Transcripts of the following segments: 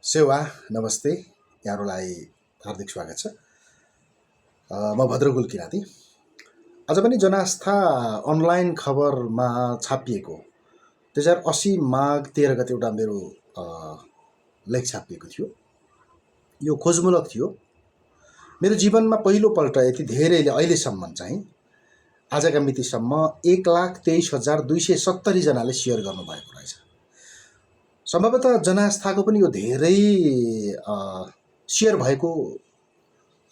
सेवा नमस्ते, यहाँहरूलाई हार्दिक स्वागत छ। म भद्रकुल किराँती। आज पनि जनआस्था अनलाइन खबरमा छापिएको 2080 माघ 13 गते एउटा मेरो लेख छापिएको थियो। यो खोजमूलक थियो। मेरो जीवनमा पहिलोपल्ट यति धेरैले अहिलेसम्म चाहिँ आजका मितिसम्म 1,23,270 जनाले सेयर गर्नुभएको रहेछ। सम्भवतः जनआस्थाको पनि यो धेरै सेयर भएको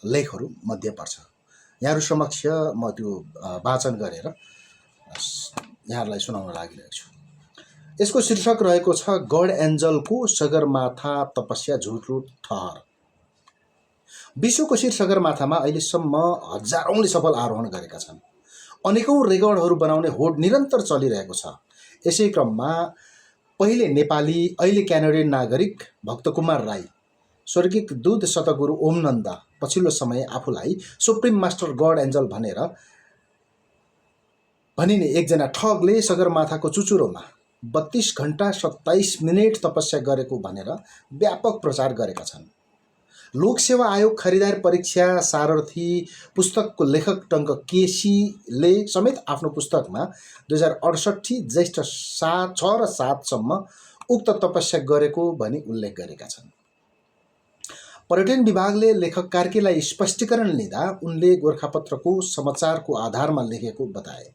लेखहरू मध्ये पर्छ। यहाँहरू समक्ष म त्यो वाचन गरेर यहाँहरूलाई सुनाउन लागिरहेको छु। यसको शीर्षक रहेको छ गड एन्जलको सगरमाथा तपस्या झुटो ठहर। विश्वको शिर सगरमाथामा अहिलेसम्म हजारौंले सफल आरोहण गरेका छन्। अनेकौं रेकर्डहरू बनाउने होड निरन्तर चलिरहेको छ। यसै क्रममा पहिले नेपाली अहिले क्यानाडियन नागरिक भक्तकुमार राई, स्वर्गीय दूत सतगुरु ओम नन्द पछिल्लो समय आफूलाई सुप्रिम मास्टर गड एन्जल भनेर भनिने एकजना ठगले सगरमाथाको चुचुरोमा 32 घण्टा 27 मिनेट तपस्या गरेको भनेर व्यापक प्रचार गरेका छन्। लोकसेवा आयोग खरिदार परीक्षा सारथी पुस्तकको लेखक टङ्क केसीले समेत आफ्नो पुस्तकमा 2068 ज्येष्ठ 6 र 7 सम्म उक्त तपस्या गरेको भनी उल्लेख गरेका छन्। पर्यटन विभागले लेखक कार्कीलाई स्पष्टीकरण लिँदा उनले गोरखापत्रको समाचारको आधारमा लेखेको बताए।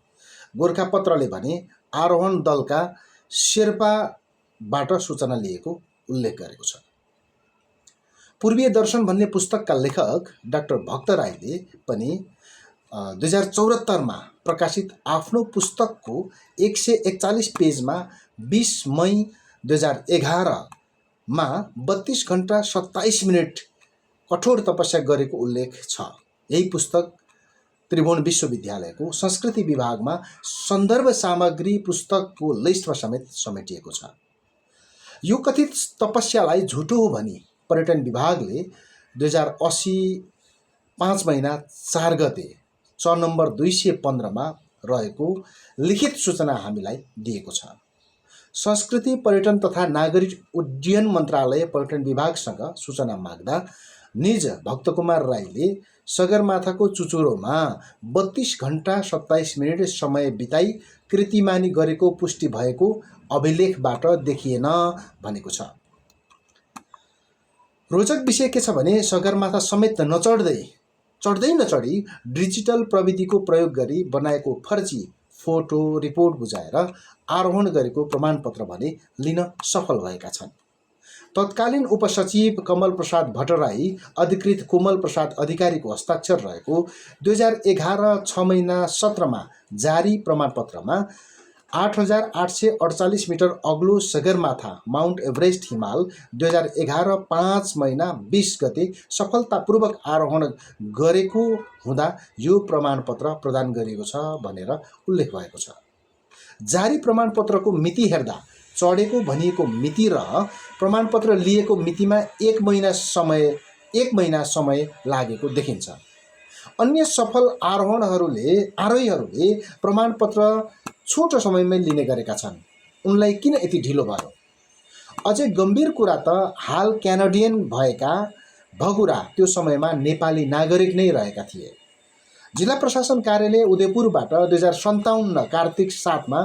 गोरखापत्रले भने आरोहण दलका शेर्पाबाट सूचना लिएको उल्लेख गरेको छ। पूर्वीय दर्शन भन्ने पुस्तकका लेखक डाक्टर भक्त राईले पनि 2074 मा प्रकाशित आफ्नो पुस्तकको 141 पेजमा 20 मई 2011 मा 32 घण्टा 27 मिनेट कठोर तपस्या गरेको उल्लेख छ। यही पुस्तक त्रिभुवन विश्वविद्यालयको संस्कृति विभागमा सन्दर्भ सामग्री पुस्तकको लिस्टमा समेत समेटिएको छ। यो कथित तपस्यालाई झुटो हो भनी पर्यटन विभागले 2080 5 महिना 4 गते च नम्बर 215 मा रहेको लिखित सूचना हामीलाई दिएको छ। संस्कृति पर्यटन तथा नागरिक उड्डयन मन्त्रालय पर्यटन विभागसँग सूचना माग्दा निज भक्तकुमार राईले सगरमाथाको चुचुरोमा 32 घण्टा 27 मिनेट समय बिताई कृतिमानी गरेको पुष्टि भएको अभिलेखबाट देखिएन भनेको छ। रोचक विषय के छ भने सगरमाथा समेत चढ्दै डिजिटल प्रविधिको प्रयोग गरी बनाएको फर्जी फोटो रिपोर्ट बुझाएर आरोहण गरेको प्रमाणपत्र भने लिन सफल भएका छन्। तत्कालीन उपसचिव कमल प्रसाद भट्टराई अधिकृत कोमल प्रसाद अधिकारीको हस्ताक्षर रहेको 2011 6 महिना 17 मा जारी प्रमाणपत्रमा 8,848 मिटर अग्लो सगरमाथा माउन्ट एभरेस्ट हिमाल 2011 5 महिना 20 गते सफलतापूर्वक आरोहण गरेको हुँदा यो प्रमाणपत्र प्रदान गरिएको छ भनेर उल्लेख भएको छ। जारी प्रमाणपत्रको मिति हेर्दा चढेको भनिएको मिति र प्रमाणपत्र लिएको मितिमा 1 महिना समय लागेको देखिन्छ। अन्य सफल आरोहीहरूले प्रमाणपत्र छोटो समयमै लिने गरेका छन्। उनलाई किन यति ढिलो भयो? अझै गम्भीर कुरा त हाल क्यानाडियन भएका भगुरा त्यो समयमा नेपाली नागरिक नै रहेका थिए। जिल्ला प्रशासन कार्यालय उदयपुरबाट 2057 कार्तिक 7 मा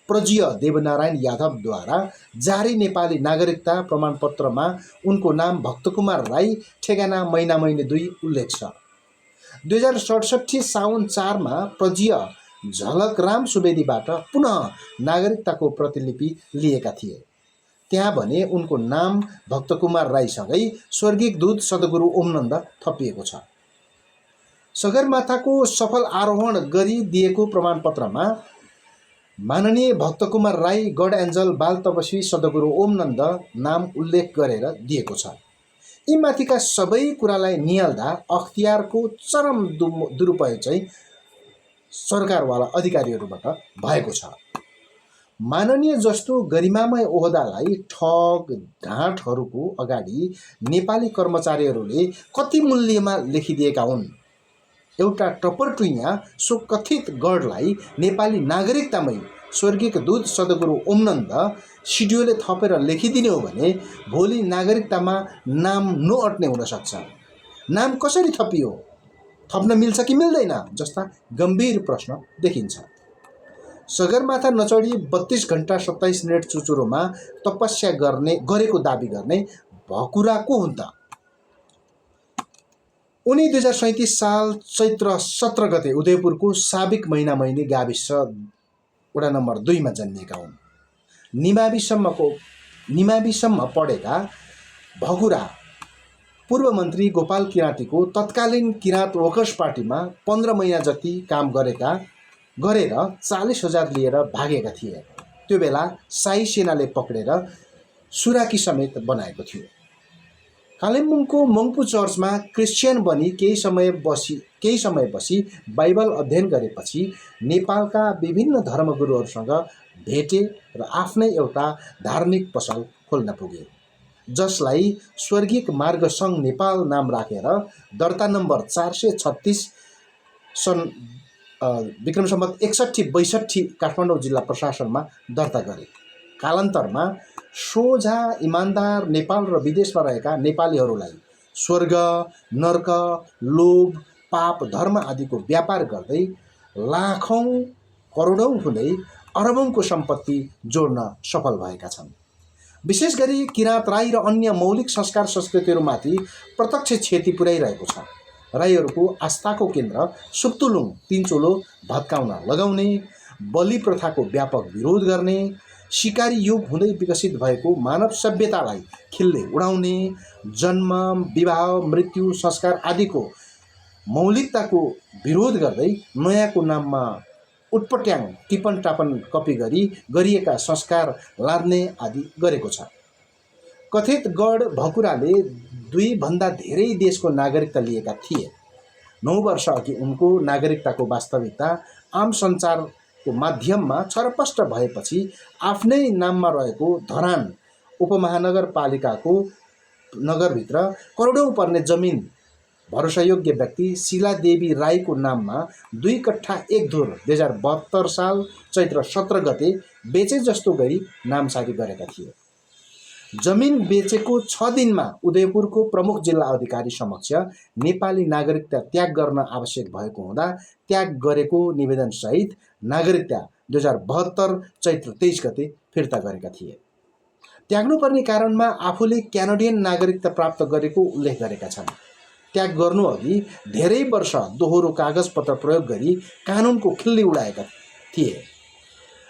प्रज्य देवनारायण यादवद्वारा जारी नेपाली नागरिकता प्रमाणपत्रमा उनको नाम भक्तकुमार राई, ठेगाना मैनामैनी 2 उल्लेख छ। 2067 साउन 4 मा प्रज्य झलकराम सुवेदीबाट पुनः नागरिकताको प्रतिलिपि लिएका थिए। त्यहाँ भने उनको नाम भक्तकुमार राईसँगै स्वर्गीय दूत सतगुरु ओमनन्द थपिएको छ। सगरमाथाको सफल आरोहण गरिदिएको प्रमाणपत्रमा माननीय भक्तकुमार राई गड एन्जल बाल तपस्वी सतगुरु ओमनन्द नाम उल्लेख गरेर दिएको छ। यी माथिका सबै कुरालाई निहाल्दा अख्तियारको चरम दुरुपयोग चाहिँ सरकारवाला अधिकारीहरूबाट भएको छ। माननीय जस्तो गरिमामय ओहदालाई ठग ढाँटहरूको अगाडि नेपाली कर्मचारीहरूले कति मूल्यमा लेखिदिएका हुन्। एउटा टपरटुइया सो कथित गढलाई नेपाली नागरिकतामै स्वर्गीय दूत सद्गुरु ओमनन्द सिडिओले थपेर लेखिदिने हो भने भोलि नागरिकतामा नाम नअट्ने हुन सक्छ। नाम कसरी थपियो, थप्न मिल्छ कि मिल्दैन जस्ता गम्भीर प्रश्न देखिन्छ। सगरमाथा नचढी 32 घण्टा 27 मिनेट चुचुरोमा तपस्या गरेको दाबी गर्ने भकुरा को हुन् त? उनी 2037 साल चैत्र 17 गते उदयपुरको साबिक महिनी गाविस वडा नम्बर 2 मा जन्मिएका हुन्। निमाविसम्म पढेका भकुरा पूर्व मन्त्री गोपाल किराँतीको तत्कालीन किराँत वर्कर्स पार्टीमा 15 महिना जति काम गरेर 40,000 लिएर भागेका थिए। त्यो बेला शाही सेनाले पक्रेर सुराकी समेत बनाएको थियो। कालिम्पोङको मङ्पु चर्चमा क्रिस्चियन बनी केही समय बसी बाइबल अध्ययन गरेपछि नेपालका विभिन्न धर्मगुरुहरूसँग भेटे र आफ्नै एउटा धार्मिक पसल खोल्न पुगे, जसलाई स्वर्गीय मार्ग सङ्घ नेपाल नाम राखेर दर्ता नम्बर 436 सन् विक्रम सम्वत 61-62 काठमाडौँ जिल्ला प्रशासनमा दर्ता गरे। कालान्तरमा सोझा इमान्दार नेपाल र विदेशमा रहेका नेपालीहरूलाई स्वर्ग, नर्क, लोभ, पाप, धर्म आदिको व्यापार गर्दै लाखौँ करोडौँ हुँदै अरबौँको सम्पत्ति जोड्न सफल भएका छन्। विशेष गरी किराँत, राई र अन्य मौलिक संस्कार संस्कृतिहरूमाथि प्रत्यक्ष क्षति पुर्याइरहेको छ। राईहरूको आस्थाको केन्द्र सुक्तुलुङ तिनचोलो भत्काउन लगाउने, बलि प्रथाको व्यापक विरोध गर्ने, शिकारी युग हुँदै विकसित भएको मानव सभ्यतालाई खिल्ले उडाउने, जन्म, विवाह, मृत्यु, संस्कार आदिको मौलिकताको विरोध गर्दै नयाँको नाममा उटपट्याङ टिपन टापन कपी गरिएका संस्कार लाद्ने आदि गरेको छ। कथित गढ भकुराले 2 भन्दा धेरै देशको नागरिकता लिएका थिए। 9 वर्ष अघि उनको नागरिकताको वास्तविकता आम सञ्चारको माध्यममा छरपष्ट भएपछि आफ्नै नाममा रहेको धरान उपमहानगरपालिकाको नगरभित्र करोडौँ पर्ने जमिन भरोसायोग्य व्यक्ति शिलादेवी राईको नाममा 2 कट्ठा 1 धुर 2072 साल चैत्र 17 गते बेचे जस्तो गरी नामसारी गरेका थिए। जमिन बेचेको 6 दिनमा उदयपुरको प्रमुख जिल्ला अधिकारी समक्ष नेपाली नागरिकता त्याग गर्न आवश्यक भएको हुँदा त्याग गरेको निवेदनसहित नागरिकता 2072 चैत्र 23 गते फिर्ता गरेका थिए। त्याग्नुपर्ने कारणमा आफूले क्यानाडियन नागरिकता प्राप्त गरेको उल्लेख गरेका छन्। त्याग गर्नुअघि धेरै वर्ष दोहोरो कागजपत्र प्रयोग गरी कानुनको खिल्ली उडाएका थिए।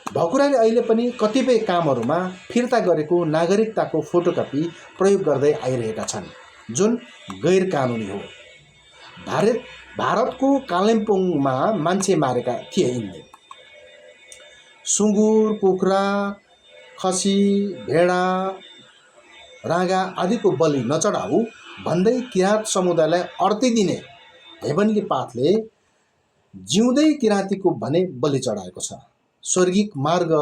भकुराले अहिले पनि कतिपय कामहरूमा फिर्ता गरेको नागरिकताको फोटोकपी प्रयोग गर्दै आइरहेका छन्, जुन गैर कानुनी हो। भारतको कालिम्पोङमा मान्छे मारेका थिए यिनले। सुँगुर, कुखुरा, खसी, भेडा, राँगा आदिको बलि नचढाऊ भन्दै किराँत समुदायलाई अर्ती दिने हेभनली पाथले जिउँदै किराँतीको भने बलि चढाएको छ। स्वर्गीय मार्ग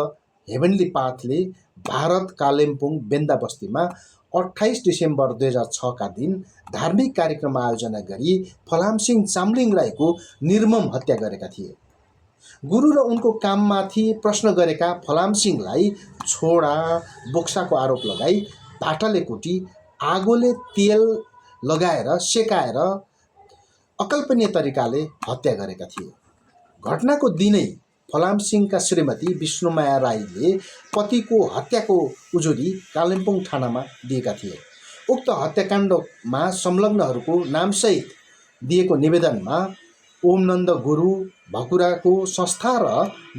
हेभनली पाथले भारत कालिम्पोङ बेन्दा बस्तीमा 28 डिसेम्बर 2006 का दिन धार्मिक कार्यक्रम आयोजना गरी फलामसिंह चामलिङ राईको निर्मम हत्या गरेका थिए। गुरु र उनको काममाथि प्रश्न गरेका फलामसिंहलाई छोडा बोक्साको आरोप लगाई भाटाले कुटी आगोले तेल लगाएर सेकाएर अकल्पनीय तरिकाले हत्या गरेका थिए। घटनाको दिनै फलामसिंहका श्रीमती विष्णुमाया राईले पतिको हत्याको उजुरी कालिम्पोङ थानामा दिएका थिए। उक्त हत्याकाण्डमा संलग्नहरूको नामसहित दिएको निवेदनमा ओमनन्द गुरु, भकुराको संस्था र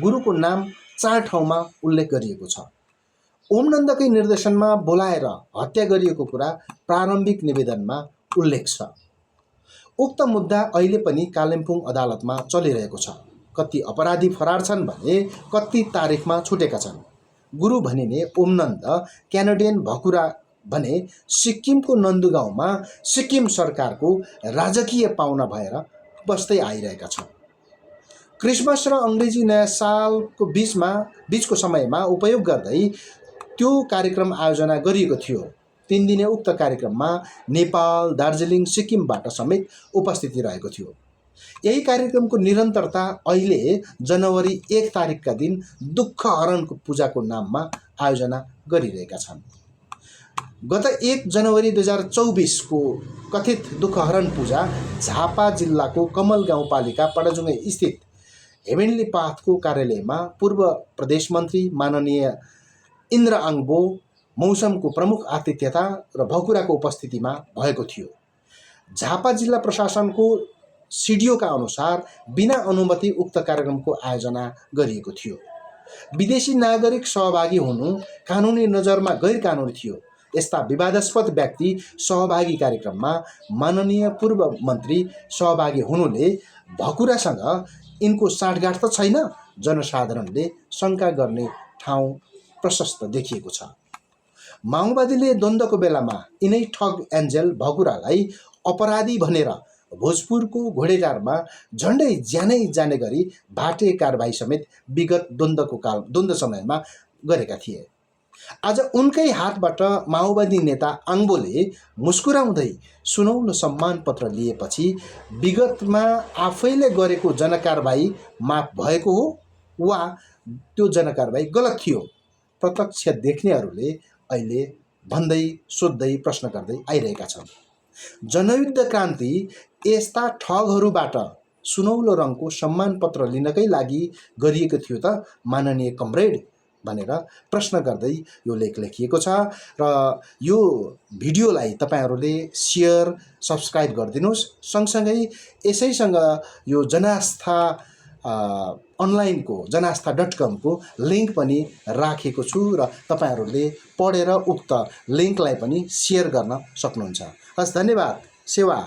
गुरुको नाम 4 ठाउँमा उल्लेख गरिएको छ। ओमनन्दकै निर्देशनमा बोलाएर हत्या गरिएको कुरा प्रारम्भिक निवेदनमा उल्लेख छ। उक्त मुद्दा अहिले पनि कालिम्पोङ अदालतमा चलिरहेको छ। कति अपराधी फरार छन् भने कति तारिखमा छुटेका छन्। गुरु भनिने ओमनन्द क्यानाडियन, भकुरा भने सिक्किमको नन्दुगाउँमा सिक्किम सरकारको राजकीय पाहुना भएर बस्दै आइरहेका छन्। क्रिसमस र अङ्ग्रेजी नयाँ सालको बीचको समयमा उपयोग गर्दै त्यो कार्यक्रम आयोजना गरिएको थियो। 3 दिने उक्त कार्यक्रममा नेपाल, दार्जिलिङ, सिक्किमबाट समेत उपस्थिति रहेको थियो। यही कार्यक्रमको निरन्तरता अहिले जनवरी 1 तारिकका दिन दुःख हरणको पूजाको नाममा आयोजना गरिरहेका छन्। गत 1 जनवरी 2024 को कथित दुःख हरण पूजा झापा जिल्लाको कमल गाउँपालिका पडजुङ्गे स्थित हेभेन्ली पाथको कार्यालयमा पूर्व प्रदेश मन्त्री माननीय इन्द्र आङ्बो मौसमको प्रमुख आतिथ्यता र भकुराको उपस्थितिमा भएको थियो। झापा जिल्ला प्रशासनको सिडिओका अनुसार बिना अनुमति उक्त कार्यक्रमको आयोजना गरिएको थियो। विदेशी नागरिक सहभागी हुनु कानुनी नजरमा गैर कानुनी थियो। यस्ता विवादास्पद व्यक्ति सहभागी कार्यक्रममा माननीय पूर्व मन्त्री सहभागी हुनुले भकुरासँग यिनको साँठगाँठ त छैन, जनसाधारणले शङ्का गर्ने ठाउँ प्रशस्त देखिएको छ। माओवादीले द्वन्द्वको बेलामा यिनै ठग एन्जेल भकुरालाई अपराधी भनेर भोजपुरको घोडेटारमा झन्डै ज्यानै जाने गरी भाटे कारबाही समेत विगत द्वन्द्व समयमा गरेका थिए। आज उनकै हातबाट माओवादी नेता आङ्बोले मुस्कुराउँदै सुनौलो सम्मान पत्र लिएपछि विगतमा आफैले गरेको जनकारबाही माफ भएको हो वा त्यो जनकारबाही गलत थियो? प्रत्यक्ष देख्नेहरूले अहिले भन्दै सोध्दै प्रश्न गर्दै आइरहेका छन्। जनयुद्ध क्रान्ति यस्ता ठगहरूबाट सुनौलो रङको सम्मान पत्र लिनकै लागि गरिएको थियो त माननीय कमरेड भनेर प्रश्न गर्दै यो लेख लेखिएको छ। र यो भिडियोलाई तपाईहरूले सेयर सब्सक्राइब गरिदिनुहोस्। सँगसँगै यसैसँग यो जनास्था अनलाइनको जनास्था.com को लिङ्क पनि राखेको छु र तपाईहरूले पढेर उक्त लिङ्कलाई पनि सेयर गर्न सक्नुहुन्छ। हस्, धन्यवाद। सेवा